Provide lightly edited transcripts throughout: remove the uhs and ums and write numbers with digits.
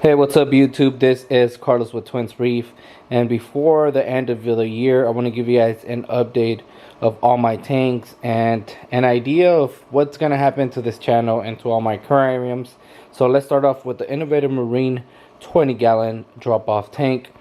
Hey, what's up YouTube? This is Carlos with Twins Reef, and before the end of the year I want to give you guys an update of all my tanks and an idea of what's going to happen to this channel and to all my aquariums. So let's start off with the Innovative Marine 20-gallon drop-off tank.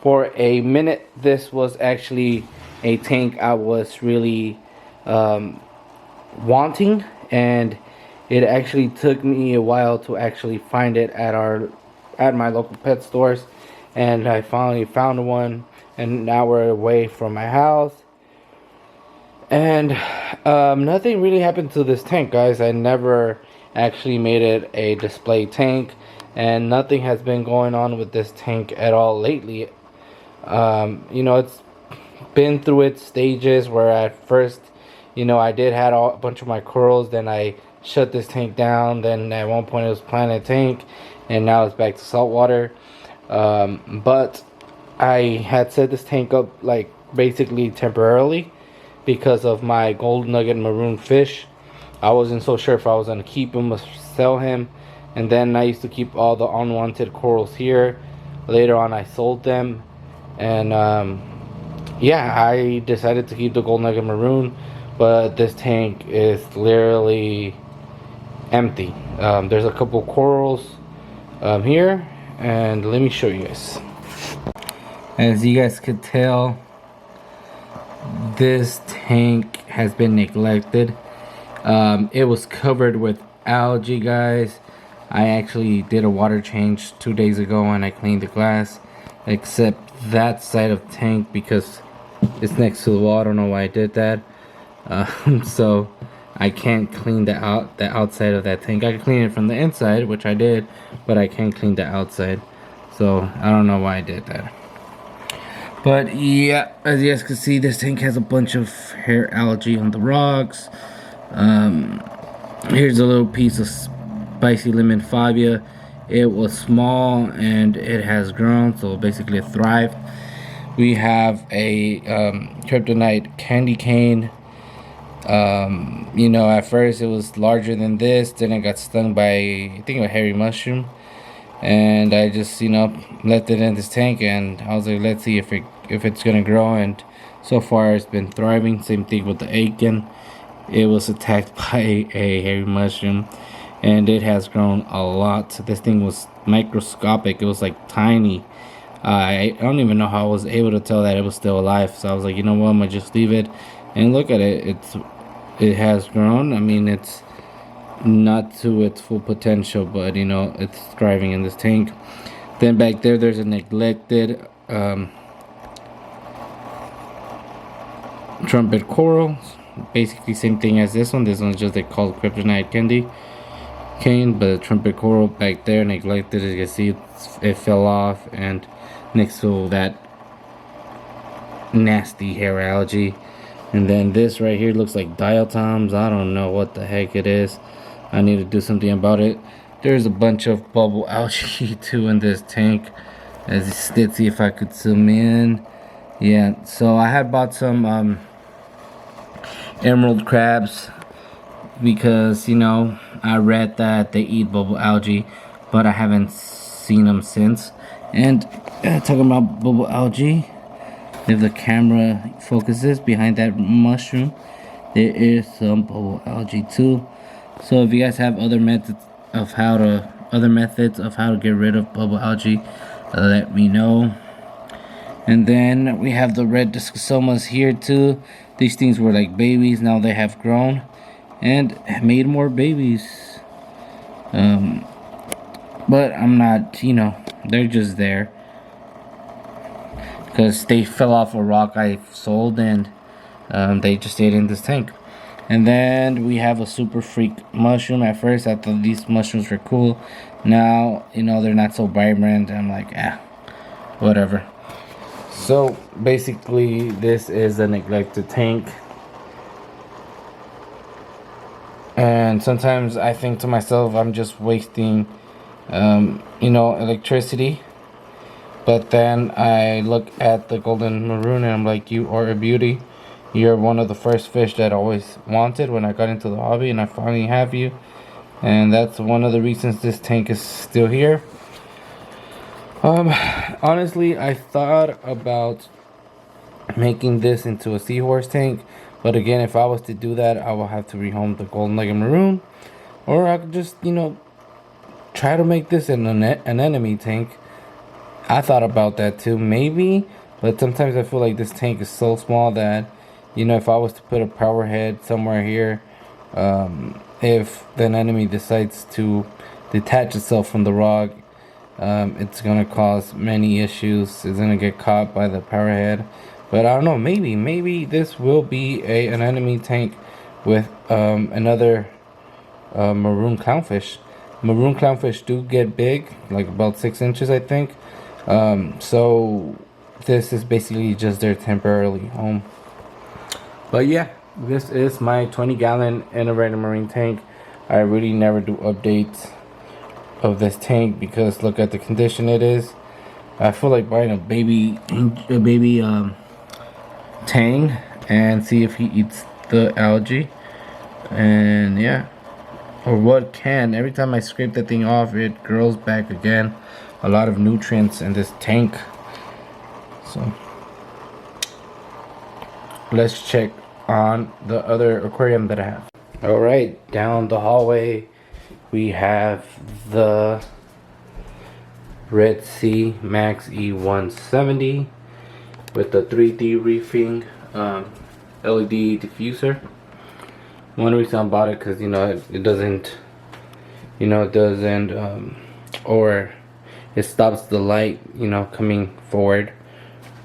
For a minute this was actually a tank I was really wanting, and it actually took me a while to actually find it at my local pet stores, and I finally found one, and now we're away from my house. And nothing really happened to this tank, guys. I never actually made it a display tank, and nothing has been going on with this tank at all lately. It's been through its stages where at first, I did had a bunch of my corals, then I shut this tank down, then at one point it was Planet Tank, and now it's back to saltwater. But I had set this tank up like basically temporarily because of my gold nugget maroon fish. I wasn't so sure if I was gonna keep him or sell him, and then I used to keep all the unwanted corals here. Later on I sold them, and yeah, I decided to keep the gold nugget maroon, but this tank is literally empty. There's a couple corals here, and let me show you guys. As you guys could tell, this tank has been neglected. It was covered with algae, guys. I actually did a water change 2 days ago, and I cleaned the glass except that side of the tank because it's next to the wall. I don't know why I did that. So I can't clean the outside of that tank. I can clean it from the inside, which I did, but I can't clean the outside. So I don't know why I did that. But yeah, as you guys can see, this tank has a bunch of hair algae on the rocks. Here's a little piece of spicy lemon fabia. It was small and it has grown, so basically it thrived. We have a kryptonite candy cane. At first it was larger than this, then it got stung by, I think, a hairy mushroom, and I just left it in this tank, and I was like, let's see if it's gonna grow, and so far it's been thriving. Same thing with the Aiken. It was attacked by a hairy mushroom, and it has grown a lot. This thing was microscopic. It was like tiny. I don't even know how I was able to tell that it was still alive. So I was like, you know what, I'm gonna just leave it, and look at it. It has grown. I mean, it's not to its full potential, but it's thriving in this tank. Then back there's a neglected trumpet coral. Basically same thing as this one. This one's just called kryptonite candy cane, but the trumpet coral back there neglected. As you can see, it fell off, and next to that nasty hair algae. And then this right here looks like diatoms. I don't know what the heck it is. I need to do something about it. There's a bunch of bubble algae too in this tank. Let's see if I could zoom in. Yeah, so I had bought some emerald crabs because I read that they eat bubble algae, but I haven't seen them since. And talking about bubble algae, if the camera focuses behind that mushroom, there is some bubble algae too. So if you guys have other methods of how to get rid of bubble algae, let me know. And then we have the red discosomas here too. These things were like babies. Now they have grown and made more babies. But I'm not, they're just there because they fell off a rock I sold, and they just stayed in this tank. And then we have a super freak mushroom. At first I thought these mushrooms were cool. Now they're not so vibrant. I'm like, whatever. So basically this is a neglected tank, and sometimes I think to myself, I'm just wasting electricity. But then I look at the golden maroon and I'm like, you are a beauty. You're one of the first fish that I always wanted when I got into the hobby, and I finally have you. And that's one of the reasons this tank is still here. Um, Honestly, I thought about making this into a seahorse tank, but again, if I was to do that, I will have to rehome the golden legged maroon, or I could just, try to make this in an enemy tank. I thought about that too, maybe, but sometimes I feel like this tank is so small that, if I was to put a power head somewhere here, if an enemy decides to detach itself from the rock, it's gonna cause many issues. It's gonna get caught by the power head. But I don't know, maybe this will be an enemy tank with another maroon clownfish. Maroon clownfish do get big, like about 6 inches, I think. So this is basically just their temporarily home. But yeah, this is my 20-gallon integrated marine tank. I really never do updates of this tank because look at the condition it is. I feel like buying a baby tang and see if he eats the algae. And yeah, or what can. Every time I scrape the thing off, it grows back again. A lot of nutrients in this tank. So let's check on the other aquarium that I have. All right, down the hallway we have the Red Sea Max E170 with the 3D reefing LED diffuser. One reason I bought it because it doesn't or it stops the light coming forward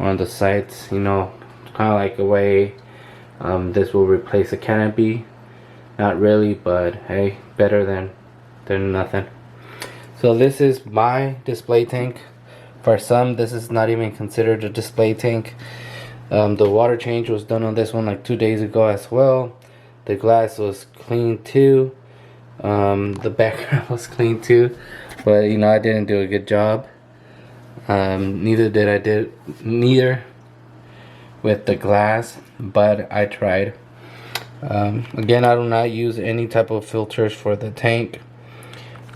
on the sides, kind of like a way this will replace a canopy. Not really, but hey, better than nothing. So this is my display tank. For some, this is not even considered a display tank. The water change was done on this one like 2 days ago as well. The glass was clean too. The background was clean too, but I didn't do a good job. Neither with the glass, but I tried. Again, I do not use any type of filters for the tank.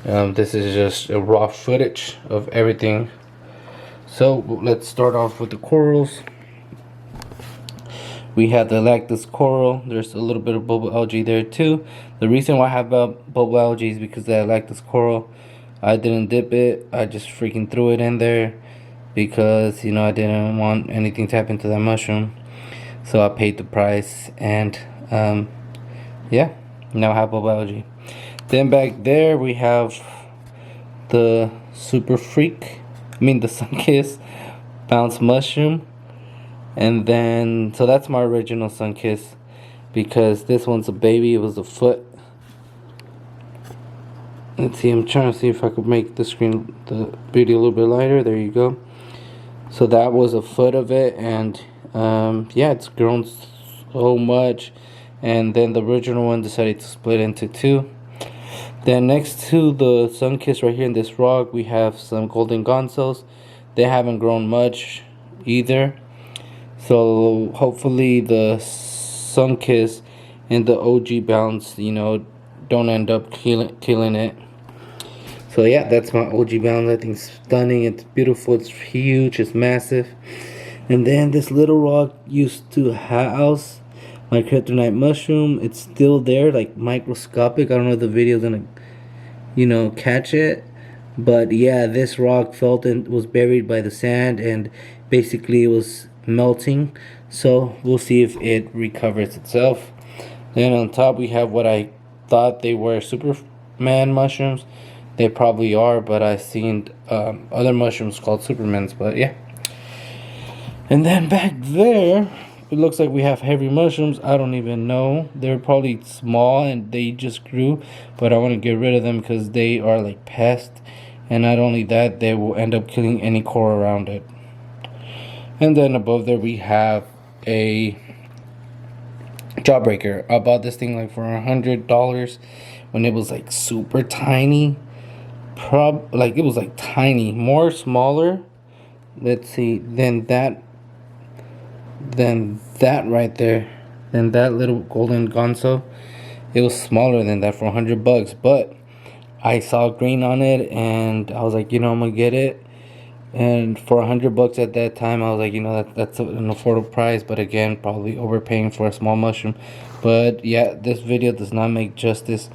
This is just a raw footage of everything. So let's start off with the corals. We have the lactus coral. There's a little bit of bubble algae there too. The reason why I have bubble algae is because that lactus coral, I didn't dip it. I just freaking threw it in there because I didn't want anything to happen to that mushroom. So I paid the price, and yeah, now I have bubble algae. Then back there we have the the sun-kissed bounce mushroom. And then, so that's my original sun-kiss, because this one's a baby. It was a foot. Let's see, I'm trying to see if I could make the video a little bit lighter. There you go. So that was a foot of it, and yeah, it's grown so much. And then the original one decided to split into two. Then next to the sun-kiss right here in this rock, we have some golden gonzos. They haven't grown much either. So hopefully the sun-kiss and the OG bounce, don't end up killing it. So yeah, that's my OG bounce. I think it's stunning. It's beautiful. It's huge. It's massive. And then this little rock used to house my kryptonite mushroom. It's still there, like microscopic. I don't know if the video's gonna, catch it. But yeah, this rock felt and was buried by the sand, and basically it was melting. So we'll see if it recovers itself. Then on top we have what I thought they were Superman mushrooms. They probably are, but I've seen other mushrooms called Supermans. But yeah. And then back there, it looks like we have heavy mushrooms. I don't even know. They're probably small and they just grew, but I want to get rid of them because they are like pests. And not only that, they will end up killing any coral around it. And then above there we have a jawbreaker. I bought this thing like for $100 when it was like super tiny. Like it was like tiny, more smaller. Let's see, than that right there, than that little golden gonzo. It was smaller than that for $100, but I saw green on it and I was like, I'm gonna get it. And for $100 at that time, I was like, you know, that's an affordable price. But again, probably overpaying for a small mushroom. But yeah, this video does not make justice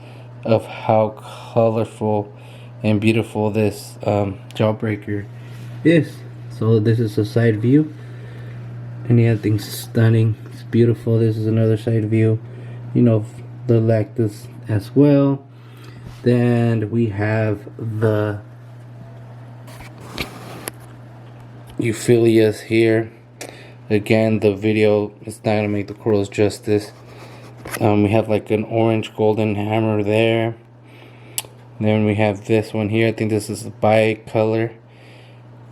of how colorful and beautiful this jawbreaker is. So this is a side view, and yeah, things stunning. It's beautiful. This is another side view, you know, the lactus as well. Then we have the Euphyllias here. Again, the video is not gonna make the corals justice. We have like an orange golden hammer there. Then we have this one here. I think this is a bicolor.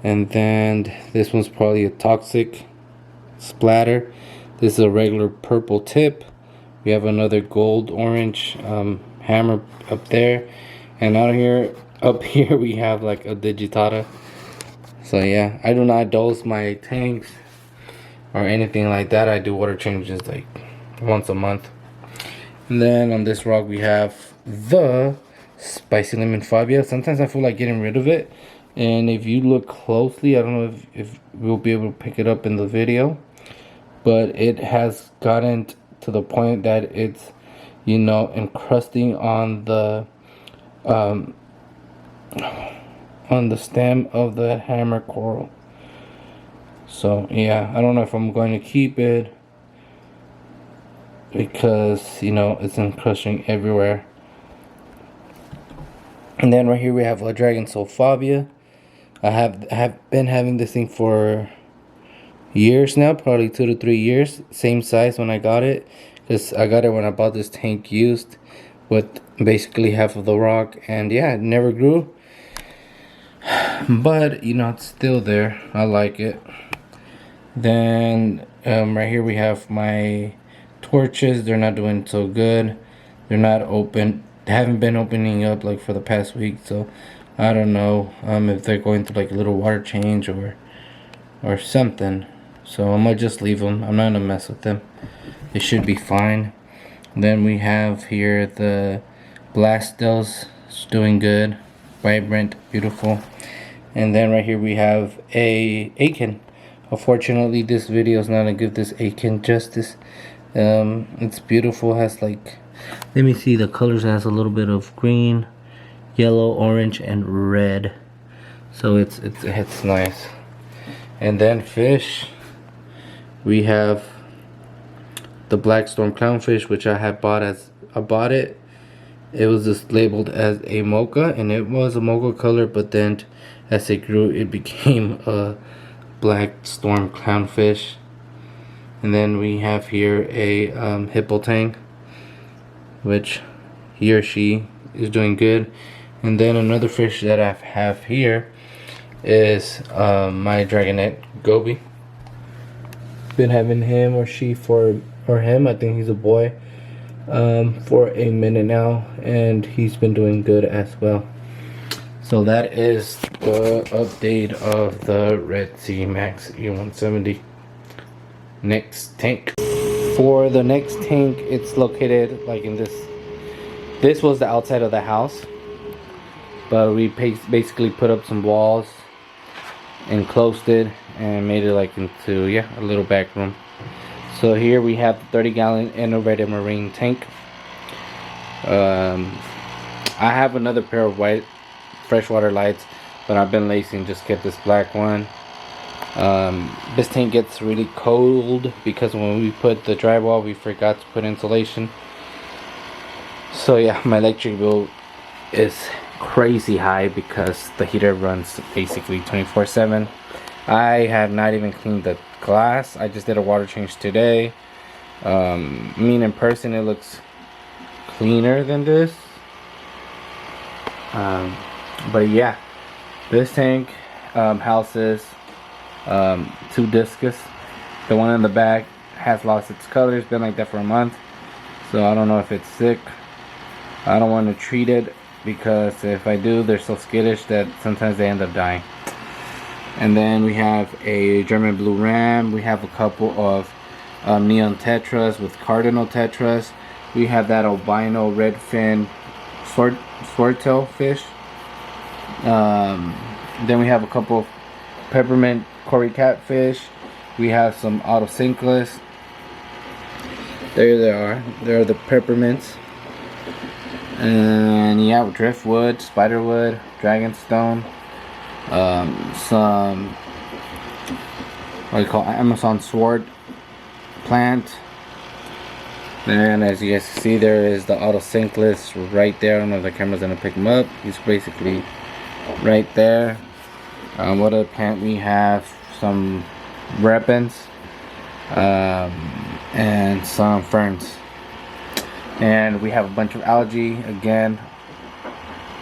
And then this one's probably a toxic splatter. This is a regular purple tip. We have another gold orange hammer up there. And out here, up here we have like a digitata. So yeah, I do not dose my tanks or anything like that. I do water changes like once a month. And then on this rock we have the spicy lemon fabia. Sometimes I feel like getting rid of it, and if you look closely, I don't know if we'll be able to pick it up in the video, but it has gotten to the point that it's, you know, encrusting on the stem of the hammer coral. So yeah, I don't know if I'm going to keep it, because you know it's encrusting everywhere. And then right here we have a dragon sulfabia. I have been having this thing for years now, probably 2 to 3 years. Same size when I got it, because I got it when I bought this tank used with basically half of the rock. And yeah, it never grew, but you know, it's still there. I like it. Then right here we have my torches. They're not doing so good. They're not open. They haven't been opening up like for the past week, so I don't know if they're going through like a little water change or something. So I might just leave them. I'm not gonna mess with them. They should be fine. Then we have here the Blastels. It's doing good, vibrant, beautiful. And then right here we have a akin. Unfortunately, this video is not gonna give this akin justice. It's beautiful. It has like, let me see the colors. It has a little bit of green, yellow, orange, and red. So it's nice. And then fish, we have the black storm clownfish, which I bought it. It was just labeled as a mocha, and it was a mocha color, but then as it grew, it became a black storm clownfish. And then we have here a hippo tang, which he or she is doing good. And then another fish that I have here is my dragonette goby. Been having him or she or him, I think he's a boy, for a minute now, and he's been doing good as well. So that is the update of the Red Sea Max E170. Next tank. For the next tank, it's located like in this. This was the outside of the house, but we basically put up some walls, enclosed it, and made it like into, yeah, a little back room. So here we have the 30-gallon innovative marine tank. I have another pair of white freshwater lights, but I've been lazy and just kept this black one. This tank gets really cold because when we put the drywall, we forgot to put insulation. So yeah, my electric bill is crazy high because the heater runs basically 24/7. I have not even cleaned the glass. I just did a water change today. I mean, in person it looks cleaner than this. But yeah, this tank houses 2 discus. The one in the back has lost its color. It's been like that for a month, so I don't know if it's sick. I don't want to treat it, because if I do, they're so skittish that sometimes they end up dying. And then we have a German blue ram. We have a couple of neon tetras with cardinal tetras. We have that albino redfin swordtail fish. Then we have a couple peppermint Cory catfish. We have some autocinkless. There they are. There are the peppermints. And yeah, driftwood, spiderwood, dragonstone, some what do you call it? Amazon sword plant. And as you guys can see, there is the autocinkless right there. I don't know if the camera's gonna pick him up. He's basically right there. What other plant we have? Some repens, and some ferns. And we have a bunch of algae again.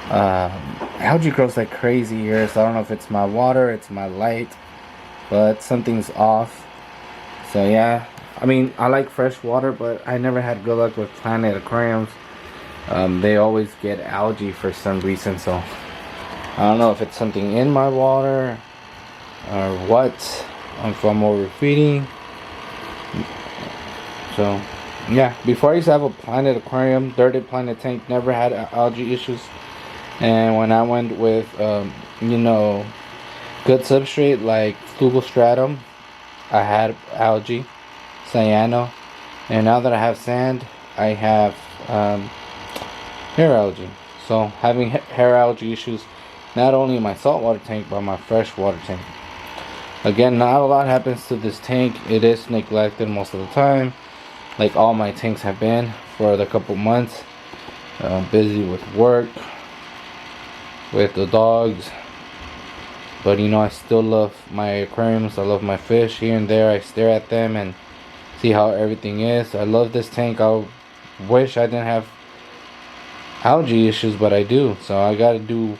Algae grows like crazy here, so I don't know if it's my water, it's my light, but something's off. So yeah, I mean, I like fresh water, but I never had good luck with Planet aquariums. They always get algae for some reason, so I don't know if it's something in my water or what. If I'm overfeeding. So yeah, before I used to have a Planet aquarium, dirted Planet tank, never had algae issues. And when I went with you know, good substrate like flugostratum, I had algae, cyano. And now that I have sand, I have hair algae. So having hair algae issues not only in my saltwater tank but my freshwater tank. Again, not a lot happens to this tank. It is neglected most of the time, like all my tanks have been for the couple months. Busy with work, with the dogs, but you know, I still love my aquariums. I love my fish. Here and there I stare at them and see how everything is. I love this tank. I wish I didn't have algae issues, but I do. So I gotta do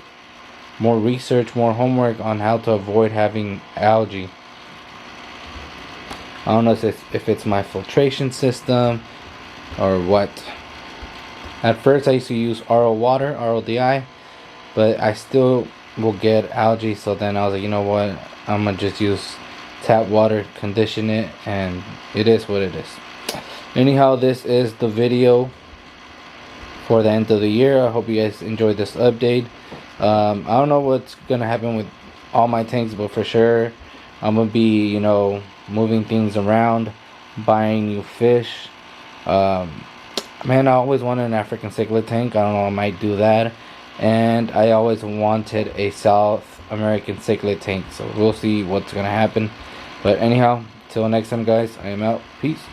more research, more homework on how to avoid having algae. I don't know if it's my filtration system or what. At first I used to use RO water, RODI, but I still will get algae. So then I was like, you know what, I'm gonna just use tap water, condition it, and it is what it is. Anyhow, this is the video for the end of the year. I hope you guys enjoyed this update. I don't know what's gonna happen with all my tanks, but for sure I'm gonna be, you know, moving things around, buying new fish. Man, I always wanted an African cichlid tank. I don't know, I might do that. And I always wanted a South American cichlid tank, so we'll see what's gonna happen. But anyhow, till next time guys, I am out. Peace.